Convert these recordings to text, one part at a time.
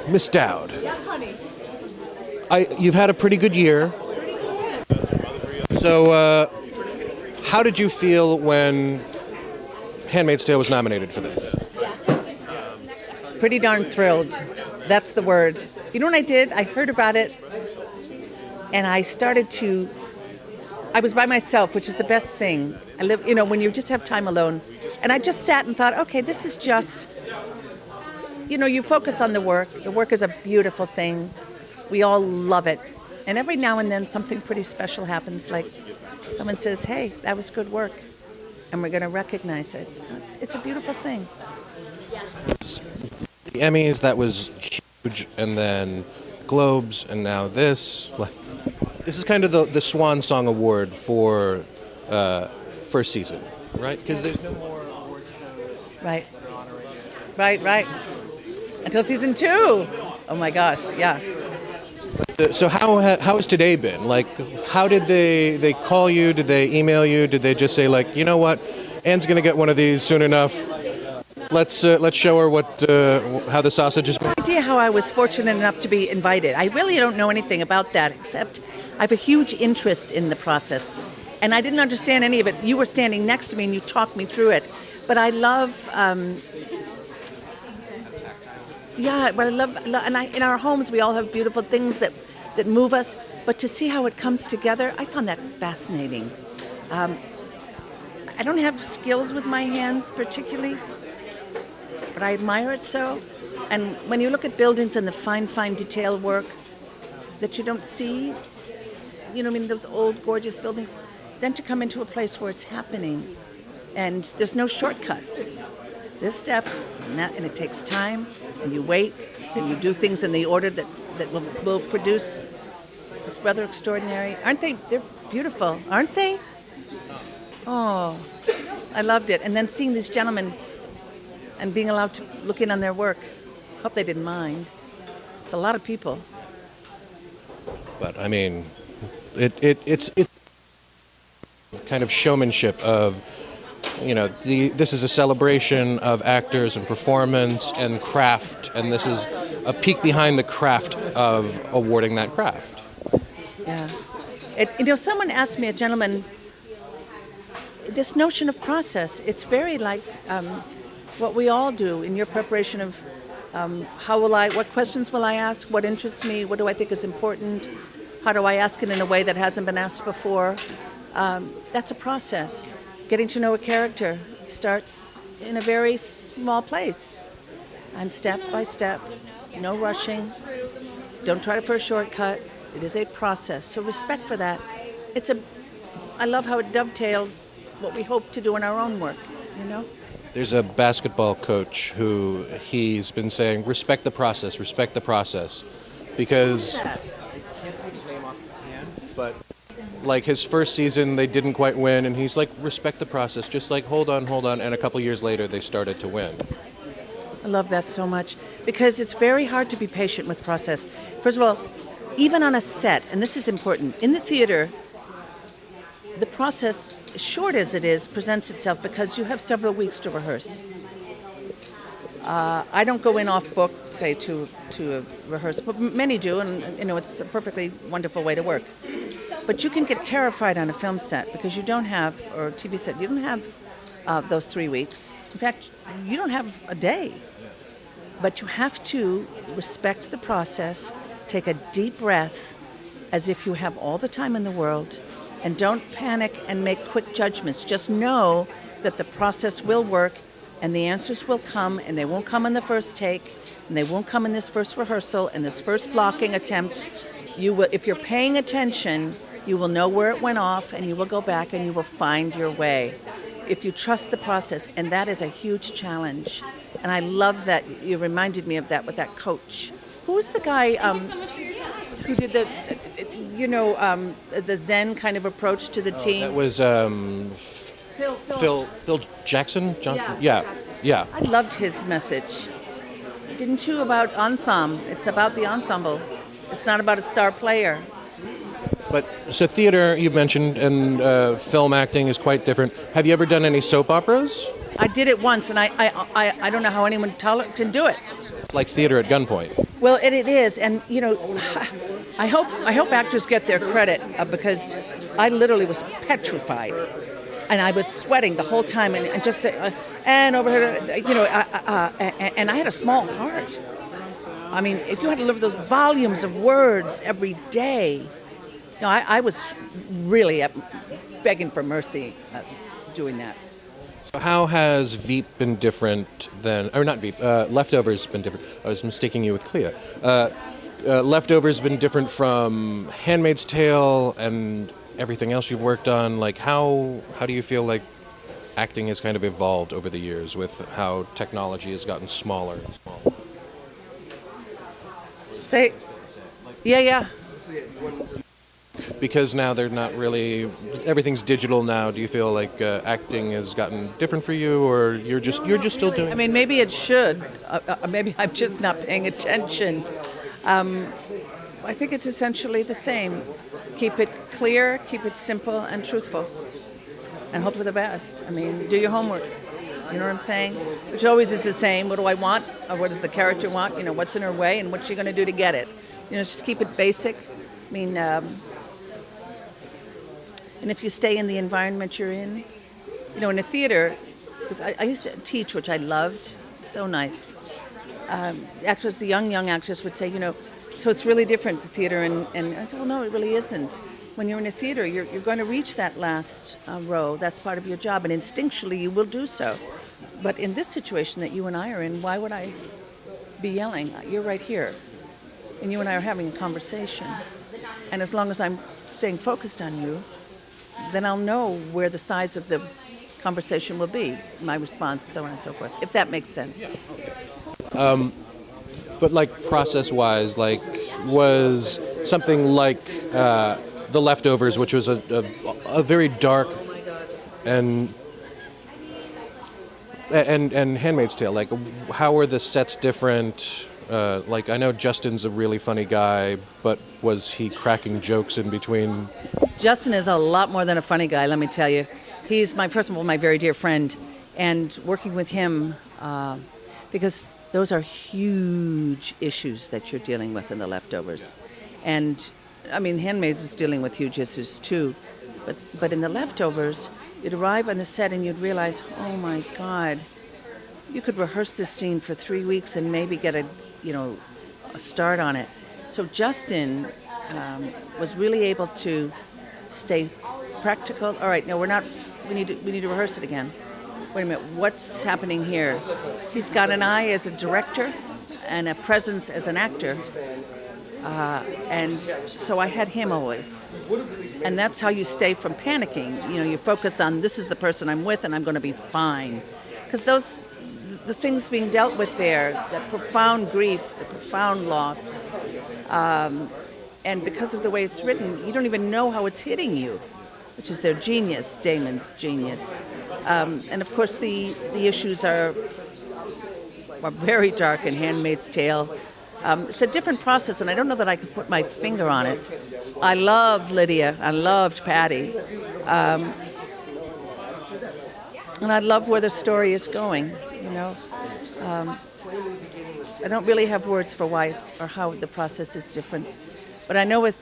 Miss Dowd, Yes, honey. you've had a pretty good year. So, how did you feel when Handmaid's Tale was nominated for this? Pretty darn thrilled. That's the word. You know what I did? I heard about it, and I was by myself, which is the best thing. I live, when you just have time alone. And I just sat and thought, okay, this is just, you focus on the work. The work is a beautiful thing. We all love it. And every now and then something pretty special happens, like someone says, hey, that was good work. And we're going to recognize it. It's a beautiful thing. The Emmys, that was huge, and then Globes, and now this. This is kind of the Swan Song Award for first season, right? Because there's no more award shows. Right. Right. Until season 2. Oh my gosh, yeah. So how has today been? Like, how did they call you? Did they email you? Did they just say, like, you know what, Ann's gonna get one of these soon enough. Let's show her how the sausage is made. No idea how I was fortunate enough to be invited. I really don't know anything about that, except I have a huge interest in the process, and I didn't understand any of it. You were standing next to me and you talked me through it, but I love. In our homes we all have beautiful things that move us, but to see how it comes together, I found that fascinating. I don't have skills with my hands particularly, but I admire it so. And when you look at buildings and the fine detail work that you don't see, those old gorgeous buildings, then to come into a place where it's happening and there's no shortcut. This step and it takes time, and you wait, and you do things in the order that will produce. It's rather extraordinary. Aren't they? They're beautiful, aren't they? Oh, I loved it. And then seeing these gentlemen and being allowed to look in on their work. Hope they didn't mind. It's a lot of people. But I mean, it's kind of showmanship of, this is a celebration of actors and performance and craft, and this is a peek behind the craft of awarding that craft. Yeah. Someone asked me, a gentleman, this notion of process, it's very like what we all do in your preparation of what questions will I ask, what interests me, what do I think is important, how do I ask it in a way that hasn't been asked before. That's a process. Getting to know a character starts in a very small place, and step by step, no rushing. Don't try for a shortcut. It is a process. So respect for that. I love how it dovetails what we hope to do in our own work, There's a basketball coach who he's been saying, respect the process, because, but like his first season, they didn't quite win, and he's like, respect the process, just like, hold on, and a couple years later, they started to win. I love that so much, because it's very hard to be patient with process. First of all, even on a set, and this is important, in the theater, the process, short as it is, presents itself because you have several weeks to rehearse. I don't go in off book, say, to a rehearsal, but many do, and it's a perfectly wonderful way to work. But you can get terrified on a film set because you don't have, or a TV set, you don't have those 3 weeks. In fact, you don't have a day. But you have to respect the process, take a deep breath as if you have all the time in the world, and don't panic and make quick judgments. Just know that the process will work and the answers will come, and they won't come in the first take, and they won't come in this first rehearsal and this first blocking attempt. You will, if you're paying attention, you will know where it went off, and you will go back and you will find your way. If you trust the process, and that is a huge challenge. And I love that you reminded me of that with that coach. Who was the guy who did the Zen kind of approach to the team? That was Phil Jackson? Yeah. I loved his message. Didn't you, about ensemble? It's about the ensemble. It's not about a star player. But so theater, you mentioned, and film acting is quite different. Have you ever done any soap operas? I did it once, and I don't know how anyone can do it. It's like theater at gunpoint. Well, it is, and you know, I hope actors get their credit because I literally was petrified, and I was sweating the whole time, and just and over here, you know, and I had a small part. I mean, if you had to deliver those volumes of words every day, you know, I was really begging for mercy doing that. So how has Veep been different than, or not Veep, Leftovers been different? I was mistaking you with Clea. Leftovers been different from Handmaid's Tale and everything else you've worked on. Like how do you feel like acting has kind of evolved over the years with how technology has gotten smaller and smaller? Yeah. Because now they're not really, everything's digital now. Do you feel like acting has gotten different for you, or you're just still doing? I mean, maybe it should. Maybe I'm just not paying attention. I think it's essentially the same. Keep it clear, keep it simple and truthful, and hope for the best. I mean, do your homework. You know what I'm saying? Which always is the same. What do I want? Or what does the character want? You know, what's in her way and what's she going to do to get it? You know, just keep it basic. I mean, and if you stay in the environment you're in, you know, in a theater, because I used to teach, which I loved, so nice. Actors, the young actors would say, you know, so it's really different, the theater, and I said, well, no, it really isn't. When you're in a theater, you're going to reach that last row. That's part of your job, and instinctually you will do so. But in this situation that you and I are in, why would I be yelling? You're right here, and you and I are having a conversation. And as long as I'm staying focused on you, then I'll know where the size of the conversation will be, my response, so on and so forth, if that makes sense. But like process-wise, like was something like The Leftovers, which was a very dark and Handmaid's Tale. Like, how were the sets different? Like, I know Justin's a really funny guy, but was he cracking jokes in between? Justin is a lot more than a funny guy, let me tell you. He's first of all, my very dear friend, and working with him, because those are huge issues that you're dealing with in The Leftovers. And, I mean, Handmaid's is dealing with huge issues too, but in The Leftovers, you'd arrive on the set and you'd realize, oh my God, you could rehearse this scene for 3 weeks and maybe get a start on it. So Justin was really able to stay practical. All right, no, we need to rehearse it again. Wait a minute, what's happening here? He's got an eye as a director and a presence as an actor. And so I had him always. And that's how you stay from panicking. You know, you focus on, this is the person I'm with and I'm going to be fine. Because the things being dealt with there, that profound grief, the profound loss, and because of the way it's written, you don't even know how it's hitting you, which is their genius, Damon's genius. And of course the issues are very dark in Handmaid's Tale. It's a different process, and I don't know that I could put my finger on it. I loved Lydia. I loved Patty. And I love where the story is going, you know. I don't really have words for why or how the process is different. But I know with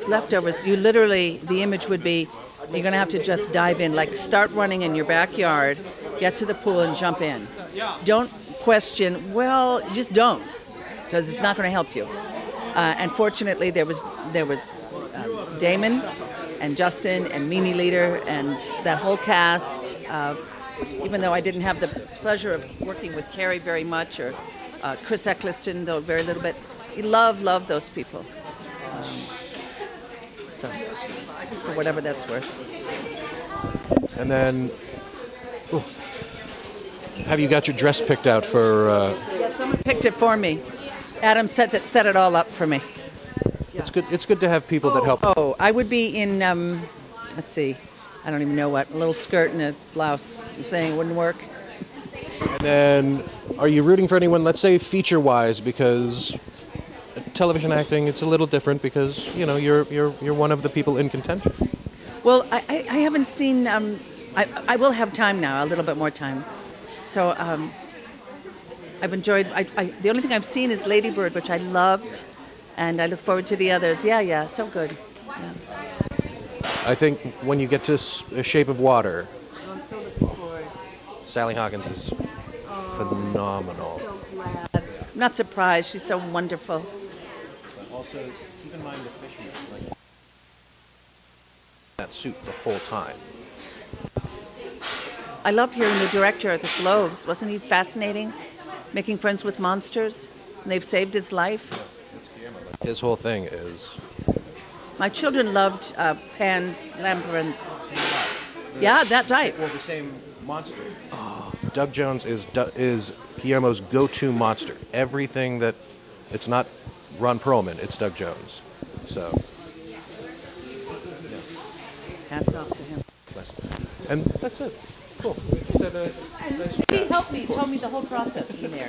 Leftovers, you literally, the image would be, you're going to have to just dive in, like start running in your backyard, get to the pool and jump in. Don't question, well, just don't, because it's not going to help you. And fortunately, there was Damon and Justin and Mimi Leader and that whole cast. Even though I didn't have the pleasure of working with Carrie very much, or Chris Eccleston, though very little bit, you love those people. So, for whatever that's worth. And then, have you got your dress picked out for? Yeah, someone picked it for me. Adam set it all up for me. Yeah. It's good to have people that help. Oh, I would be in. Let's see. I don't even know what. A little skirt and a blouse. You're saying it wouldn't work? And then, are you rooting for anyone? Let's say feature-wise, because television acting, it's a little different because you're one of the people in contention. Well, I haven't seen. I will have time now, a little bit more time. So I've enjoyed. The only thing I've seen is Lady Bird, which I loved, and I look forward to the others. Yeah, so good. Yeah. I think when you get to Shape of Water, Oh, I'm so looking forward. Sally Hawkins is phenomenal. So glad. I'm not surprised. She's so wonderful. Also, keep in mind the fisherman, like that suit the whole time. I loved hearing the director at the Globes. Wasn't he fascinating? Making friends with monsters, and they've saved his life. His whole thing is My children loved Pan's Labyrinth. Yeah, that right. well the same monster. Doug Jones is Guillermo's go-to monster. Everything that it's not Ron Perlman, it's Doug Jones. So Hats off to him. and that's it. Cool. We just had a And he helped me, told me the whole process in there.